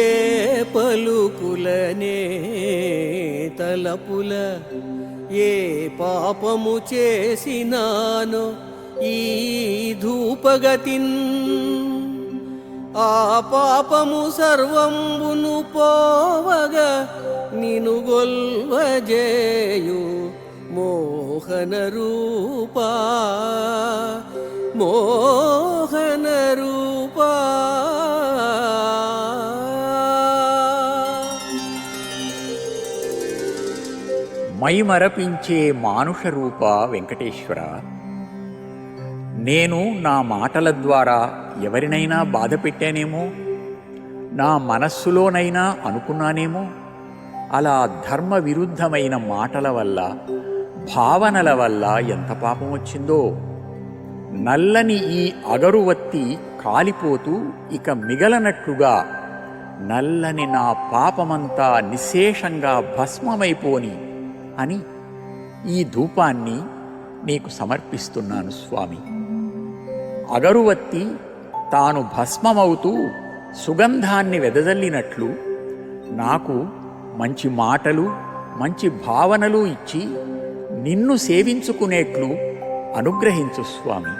ఏ పలుకులనే తలపుల ఏ పాపము చేసినానో ఈ ధూపగతిన్ ఆ పాపము సర్వంబును పోవగా నిను గొల్వజేయు మోహన రూపా మోహన రూపా. మైమరపించే మానుష రూప వెంకటేశ్వర, నేను నా మాటల ద్వారా ఎవరినైనా బాధ పెట్టానేమో, నా మనస్సులోనైనా అనుకున్నానేమో. అలా ధర్మ విరుద్ధమైన మాటల వల్ల, భావనల వల్ల ఎంత పాపం వచ్చిందో. నల్లని ఈ అగరువత్తి కాలిపోతూ ఇక మిగలనట్లుగా నల్లని నా పాపమంతా నిశ్శేషంగా భస్మమైపోని అని ఈ ధూపాన్ని నీకు సమర్పిస్తున్నాను స్వామి. అగరువత్తి తాను భస్మమవుతూ సుగంధాన్ని వెదజల్లినట్లు నాకు మంచి మాటలు, మంచి భావనలు ఇచ్చి నిన్ను సేవించుకునేట్లు అనుగ్రహించు స్వామి.